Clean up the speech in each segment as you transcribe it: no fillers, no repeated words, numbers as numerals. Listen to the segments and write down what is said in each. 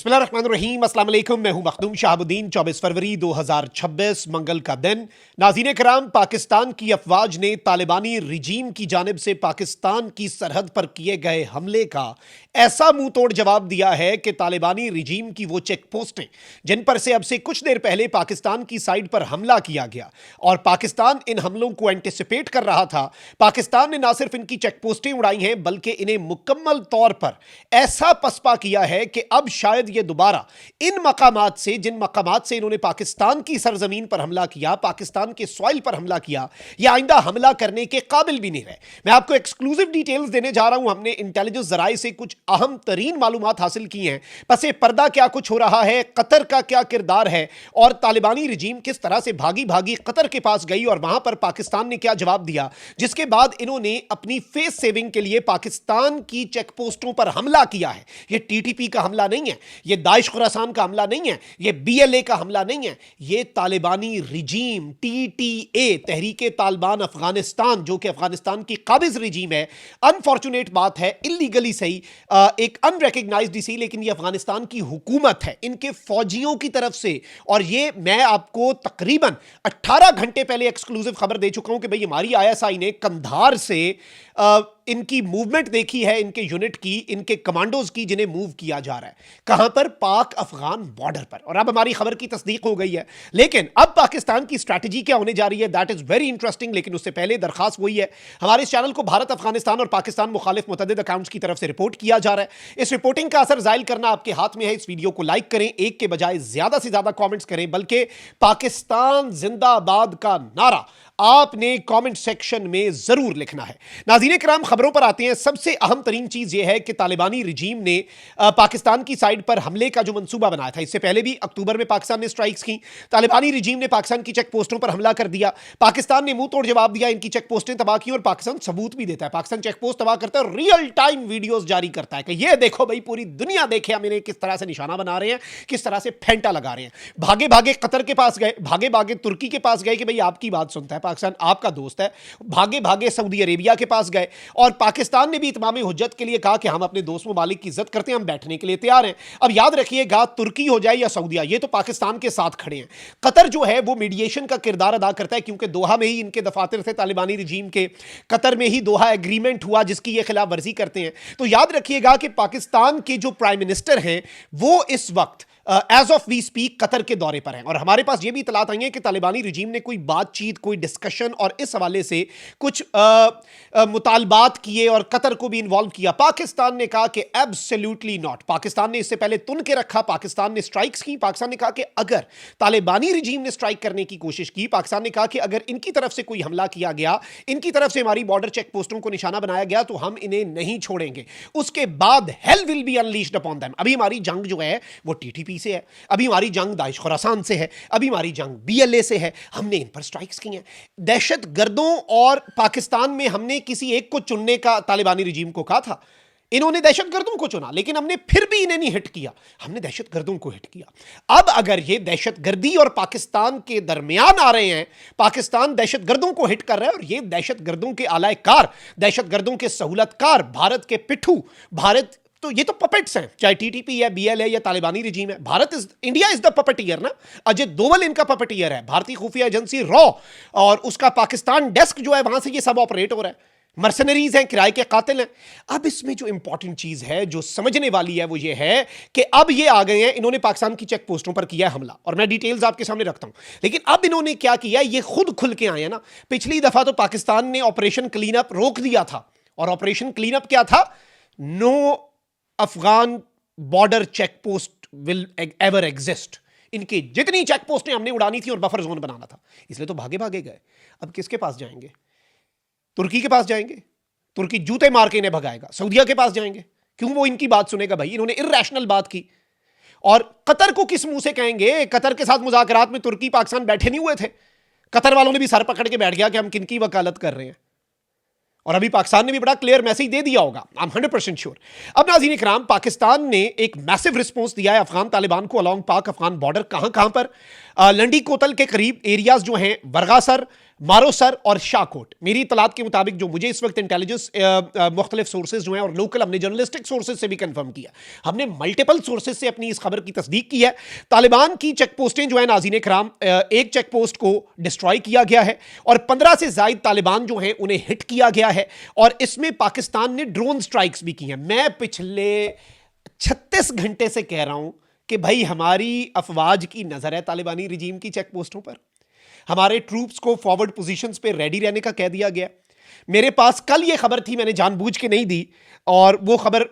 बिस्मिल्लाहिर्रहमानिर्रहीम, अस्सलाम वालेकुम। मैं हूं मखदूम शहाबुद्दीन। 24 फरवरी 2026 मंगल का दिन। नाज़रीन कराम, पाकिस्तान की अफवाज ने तालिबानी रिजीम की जानिब से पाकिस्तान की सरहद पर किए गए हमले का ऐसा मुंह तोड़ जवाब दिया है कि तालिबानी रिजीम की वो चेक पोस्टें जिन पर से अब से कुछ देर पहले पाकिस्तान की साइड पर हमला किया गया और पाकिस्तान इन हमलों को एंटिसिपेट कर रहा था, पाकिस्तान ने ना सिर्फ इनकी चेक पोस्टें उड़ाई हैं बल्कि इन्हें मुकम्मल तौर पर ऐसा पसपा किया है कि अब शायद ये दोबारा इन मकामात से, जिन मकामात से इन्होंने पाकिस्तान की सरजमीन पर हमला किया, पाकिस्तान के सॉइल पर हमला किया, या आइंदा हमला करने के काबिल भी नहीं रहे। मैं आपको एक्सक्लूसिव डिटेल्स देने जा रहा हूं। हमने इंटेलिजेंस जराए से कुछ अहम तरीन मालूमात हासिल की हैं। पसे पर्दा क्या कुछ हो रहा है, कतर का क्या किरदार है और तालिबानी रिजीम किस तरह से भागी भागी कतर के पास गई और वहां पर पाकिस्तान ने क्या जवाब दिया, जिसके बाद इन्होंने अपनी फेस सेविंग के लिए पाकिस्तान की चेक पोस्टों पर हमला किया है। यह टीटीपी का हमला नहीं है, यह दाइश खुरासान का हमला नहीं है, यह बीएलए का हमला नहीं है, यह तालिबानी रिजीम टीटीए, तहरीके तालिबान अफगानिस्तान, जो कि अफगानिस्तान की काबिज रिजीम है। अनफॉर्चुनेट बात है, इलीगली सही, एक अनरिकग्नाइज्ड सही, लेकिन यह अफगानिस्तान की हुकूमत है, इनके फौजियों की तरफ से। और यह मैं आपको तकरीबन 18 घंटे पहले एक्सक्लूसिव खबर दे चुका हूं कि भाई हमारी आईएसआई ने कंधार से इनकी मूवमेंट देखी है, इनके यूनिट की, इनके कमांडोज की, जिन्हें मूव किया जा रहा है। कहां पर? पाक अफगान बॉर्डर पर। और अब हमारी खबर की तस्दीक हो गई है। लेकिन अब पाकिस्तान की स्ट्रैटेजी क्या होने जा रही है, दैट इज वेरी इंटरेस्टिंग। लेकिन उससे पहले दरखास्त वही है, हमारे इस चैनल को भारत, अफगानिस्तान और पाकिस्तान मुखालिफ मुतअद्दिद अकाउंट्स की तरफ से रिपोर्ट किया जा रहा है। इस रिपोर्टिंग का असर जाहिर करना आपके हाथ में है। इस वीडियो को लाइक करें, एक के बजाय ज्यादा से ज्यादा कॉमेंट्स करें, बल्कि पाकिस्तान जिंदाबाद का नारा आपने कमेंट सेक्शन में जरूर लिखना है। नाज़रीन किराम, खबरों पर आते हैं। सबसे अहम तरीन चीज यह है कि तालिबानी रिजीम ने पाकिस्तान की साइड पर हमले का जो मंसूबा बनाया था, इससे पहले भी अक्टूबर में पाकिस्तान ने स्ट्राइक्स की, तालिबानी रिजीम ने पाकिस्तान की चेक पोस्टों पर हमला कर दिया। पाकिस्तान ने मुंह तोड़ जवाब दिया, इनकी चेक पोस्टें तबाह की और पाकिस्तान सबूत भी देता है। पाकिस्तान चेक पोस्ट तबाह करता है, रियल टाइम वीडियोस जारी करता है कि यह देखो भाई, पूरी दुनिया देखे हम इन्हें किस तरह से निशाना बना रहे हैं, किस तरह से फेंटा लगा रहे हैं। भागे भागे कतर के पास गए, भागे भागे तुर्की के पास गए कि भाई आपकी बात सुनता है, पाकिस्तान आपका दोस्त है। भागे भागे सऊदी अरेबिया के पास गए और पाकिस्तान ने भी इत्माम हुज्जत के लिए कहा कि हम अपने दोस्त ममालिक की इज्जत करते हैं, हम बैठने के लिए तैयार हैं। अब याद रखिएगा, तुर्की हो जाए या सऊदीया, ये तो पाकिस्तान के साथ खड़े हैं। कतर जो है वो मीडिएशन का किरदार अदा करता है, क्योंकि दोहा में ही इनके दफातर थे तालिबानी रिजीम के, कतर में ही दोहा एग्रीमेंट हुआ जिसकी ये खिलाफ वर्जी करते हैं। तो याद रखिएगा कि पाकिस्तान के जो प्राइम मिनिस्टर हैं वो इस वक्त as of we speak Qatar के दौरे पर हैं। और हमारे पास यह भी इतलात आई है कि तालिबानी रिजीम ने कोई बातचीत, कोई डिस्कशन और इस हवाले से कुछ मुतालबात किए और कतर को भी इन्वॉल्व किया। पाकिस्तान ने कहा कि एब्सोल्युटली नॉट। पाकिस्तान ने इससे पहले तुन के रखा, पाकिस्तान ने स्ट्राइक्स की। पाकिस्तान ने कहा कि अगर तालिबानी रिजीम ने स्ट्राइक करने की कोशिश की, पाकिस्तान ने कहा कि अगर इनकी तरफ से कोई हमला किया गया, इनकी तरफ से हमारी बॉर्डर चेक पोस्टों को निशाना बनाया गया, तो हम इन्हें नहीं छोड़ेंगे। उसके बाद hell will be unleashed upon them. अभी हमारी जंग जो है वो टीटीपी से है, अभी हमारी जंग दाइश खुरासान से है, अभी हमारी जंग बीएलए से है। हमने इन पर स्ट्राइक्स की हैं। दहशतगर्दों और पाकिस्तान में हमने किसी एक को चुनने का तालिबानी रिजीम को कहा था, इन्होंने दहशतगर्दों को चुना, लेकिन हमने फिर भी इन्हें नहीं हिट किया, हमने दहशतगर्दों को हिट किया। अब अगर ये दहशतगर्दी और पाकिस्तान के दरमियान आ रहे हैं, पाकिस्तान दहशतगर्दों को हिट कर रहा है और ये दहशतगर्दों के आलायकार, दहशतगर्दों के सहूलतकार, भारत के पिट्ठू, भारत तो ये तो पपेट्स हैं, चाहे टीटीपी है, बीएलए या तालिबानी रिजीम है। Bharat is, India is the puppeteer ना। अजय दोवल इनका पपेटियर है, भारतीय खुफिया एजेंसी रॉ और उसका पाकिस्तान डेस्क जो है वहां से ये सब ऑपरेट हो रहा है। मर्सनरीज हैं, किराए के कातिल हैं। अब इसमें जो इंपॉर्टेंट चीज है, जो समझने वाली है, वो ये है कि अब ये आ गए हैं, इन्होंने पाकिस्तान की चेक पोस्टों पर किया है हमला और मैं डिटेल्स आपके सामने रखता हूं। लेकिन अब इन्होंने क्या किया, ये खुद खुल के आए हैं ना। पिछली दफा तो पाकिस्तान ने ऑपरेशन क्लीन अप रोक दिया था और ऑपरेशन क्लीन अप क्या था, no Afghan border check post will ever exist. इनकी जितनी चेक पोस्टें हमने उड़ानी थी और बफर जोन बनाना था, इसलिए तो भागे भागे गए। अब किसके पास जाएंगे? तुर्की के पास जाएंगे, तुर्की जूते मार के इन्हें भगाएगा। सऊदीया के पास जाएंगे, क्यों वो इनकी बात सुनेगा? भाई इन्होंने इर्रेशनल बात की। और कतर को किस मुंह से कहेंगे? कतर के साथ मुज़ाकरात में तुर्की पाकिस्तान बैठे नहीं हुए थे? कतर वालों ने भी सर पकड़ के बैठ गया कि हम किनकी वकालत कर रहे हैं। और अभी पाकिस्तान ने भी बड़ा क्लियर मैसेज दे दिया होगा, आई एम 100% श्योर। अब नाज़रीन इकराम, पाकिस्तान ने एक मैसिव रिस्पॉन्स दिया है अफगान तालिबान को अलोंग पाक अफगान बॉर्डर। कहां कहां पर? लंडी कोतल के करीब एरियाज जो हैं, बरगासर, मारो सर और शाकोट। मेरी इतलात के मुताबिक जो मुझे इस वक्त इंटेलिजेंस मुख्तलिफ सोर्सेज जो हैं और लोकल हमने जर्नलिस्टिक सोर्सेज से भी कंफर्म किया, हमने मल्टीपल सोर्सेज से अपनी इस खबर की तस्दीक की है। तालिबान की चेक पोस्टें जो है नाज़रीन कराम, एक चेक पोस्ट को डिस्ट्रॉय किया गया है और 15 से ज़ायद तालिबान जो हैं उन्हें हिट किया गया है और इसमें पाकिस्तान ने ड्रोन स्ट्राइक्स भी की हैं। मैं पिछले 36 घंटे से कह रहा हूं कि भाई हमारी अफवाज की नजर है तालिबानी रिजीम की चेक पोस्टों पर, हमारे ट्रूप्स को फॉरवर्ड पोजीशंस पे रेडी रहने का कह दिया गया। मेरे पास कल ये खबर थी, मैंने जानबूझ के नहीं दी और वो खबर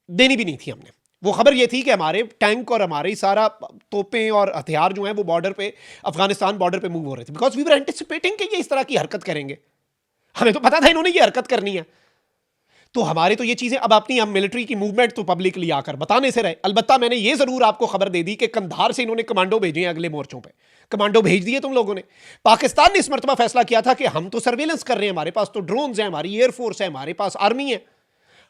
देनी भी नहीं थी हमने। वो खबर ये थी कि हमारे टैंक और हमारे सारा तोपें और हथियार जो हैं वो बॉर्डर पे, अफगानिस्तान बॉर्डर पे मूव हो रहे थे, बिकॉज वी वर एंटिसिपेटिंग कि ये इस तरह की हरकत करेंगे। हमें तो पता था इन्होंने ये हरकत करनी है। तो हमारे तो ये चीजें अब अपनी, हम मिलिट्री की मूवमेंट तो पब्लिकली आकर बताने से रहे। अलबत्ता मैंने ये जरूर आपको खबर दे दी कि कंधार से इन्होंने कमांडो भेजे हैं, अगले मोर्चों पे कमांडो भेज दिए तुम लोगों ने। पाकिस्तान ने इस मरतबा फैसला किया था कि हम तो सर्वेलेंस कर रहे हैं, हमारे पास तो ड्रोन्स हैं, हमारी एयरफोर्स है, हमारे पास आर्मी है।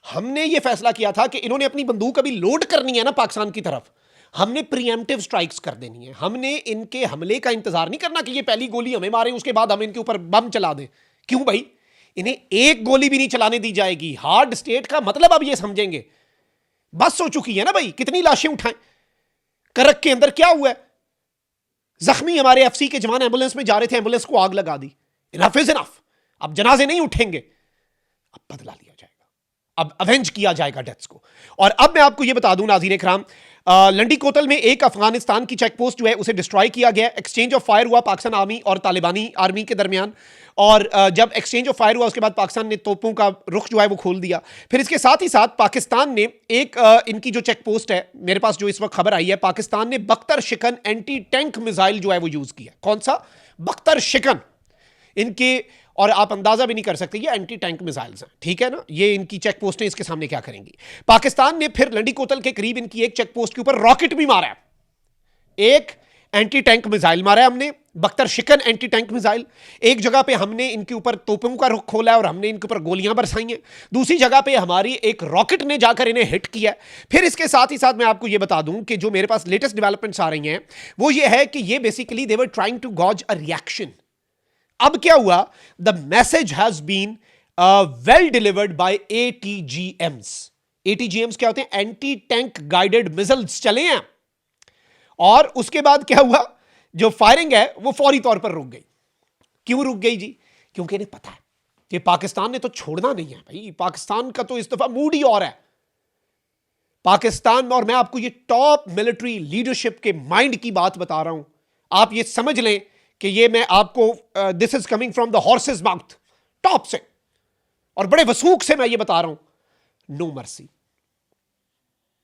हमने ये फैसला किया था कि इन्होंने अपनी बंदूक अभी लोड करनी है ना पाकिस्तान की तरफ, हमने प्रीएम्प्टिव स्ट्राइक्स कर देनी है। हमने इनके हमले का इंतजार नहीं करना कि ये पहली गोली हमें मारे उसके बाद हम इनके ऊपर बम चला दें। क्यों भाई, इन्हें एक गोली भी नहीं चलाने दी जाएगी। हार्ड स्टेट का मतलब अब ये समझेंगे। बस हो चुकी है ना भाई, कितनी लाशें उठाएं। करक के अंदर क्या हुआ है, जख्मी हमारे एफसी के जवान एम्बुलेंस में जा रहे थे, एम्बुलेंस को आग लगा दी। Enough is enough. अब जनाजे नहीं उठेंगे, अब बदला लिया जाएगा, अब अवेंज किया जाएगा डेथ्स को। और अब मैं आपको यह बता दूं नाज़रीन इकराम, लंडी कोतल में एक अफगानिस्तान की चेक पोस्ट जो है उसे डिस्ट्रॉय किया गया। एक्सचेंज ऑफ फायर हुआ पाकिस्तान आर्मी और तालिबानी आर्मी के दरमियान, और जब एक्सचेंज ऑफ फायर हुआ उसके बाद पाकिस्तान ने तोपों का रुख जो है वो खोल दिया। फिर इसके साथ ही साथ पाकिस्तान ने एक इनकी जो चेक पोस्ट है, मेरे पास जो इस वक्त खबर आई है, पाकिस्तान ने बख्तर शिकन एंटी टैंक मिसाइल जो है वो यूज किया। कौन सा? बख्तर शिकन इनके, और आप अंदाजा भी नहीं कर सकते ये एंटी टैंक मिसाइल्स हैं, ठीक है ना। ये इनकी चेक पोस्टें इसके सामने क्या करेंगी। पाकिस्तान ने फिर लंडी कोतल के करीब इनकी एक चेक पोस्ट के ऊपर रॉकेट भी मारा है। एक एंटी टैंक मिसाइल मारा है हमने, बख्तर शिकन एंटी टैंक मिसाइल। एक जगह पे हमने इनके ऊपर तोपों का रुख खोला है और हमने इनके ऊपर गोलियां बरसाई हैं। दूसरी जगह पे हमारी एक रॉकेट ने जाकर इन्हें हिट किया है। फिर इसके साथ ही साथ मैं आपको यह बता दूं कि जो मेरे पास लेटेस्ट डेवलपमेंट्स आ रही हैं वो ये है कि ये basically they were trying to gauge a reaction. अब क्या हुआ, the message has been well delivered by ATGMs। ATGMs क्या होते हैं? एंटी टैंक गाइडेड मिसाइल्स चले हैं। और उसके बाद क्या हुआ, जो फायरिंग है वो फौरी तौर पर रुक गई। क्यों रुक गई जी? क्योंकि इन्हें पता है कि पाकिस्तान ने तो छोड़ना नहीं है भाई। पाकिस्तान का तो इस दफा मूड ही और है। पाकिस्तान में, और मैं आपको ये टॉप मिलिट्री लीडरशिप के माइंड की बात बता रहा हूं, आप ये समझ लें कि ये मैं आपको, this is coming from the horses mouth, top से, और बड़े वसूख से मैं ये बता रहा हूं। No mercy,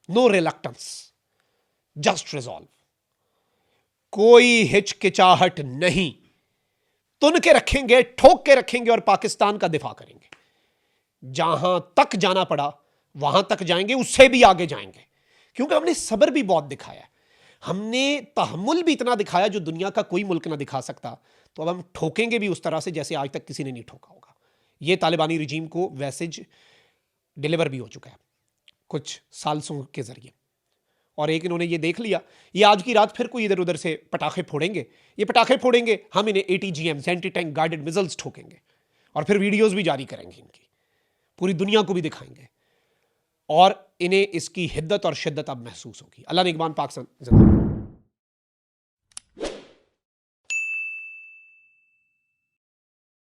no reluctance, just resolve. कोई हिचकिचाहट नहीं, तुन के रखेंगे, ठोक के रखेंगे और पाकिस्तान का दिफा करेंगे। जहां तक जाना पड़ा वहां तक जाएंगे, उससे भी आगे जाएंगे, क्योंकि हमने सब्र भी बहुत दिखाया है, हमने तहम्मुल भी इतना दिखाया जो दुनिया का कोई मुल्क ना दिखा सकता। तो अब हम ठोकेंगे भी उस तरह से जैसे आज तक किसी ने नहीं ठोका होगा। यह तालिबानी रिजीम को मैसेज डिलीवर भी हो चुका है कुछ साल्सों के जरिए, और एक इन्होंने ये देख लिया, ये आज की रात फिर कोई इधर उधर से पटाखे फोड़ेंगे। ये पटाखे फोड़ेंगे, हम इन्हें ATGM anti tank guided missiles ठोकेंगे और फिर वीडियोस भी जारी करेंगे इनकी, पूरी दुनिया को भी दिखाएंगे, और इन्हें इसकी हिद्दत और शिद्दत अब महसूस होगी। अल्लाह निगहबान पाकिस्तान जिंदाबाद।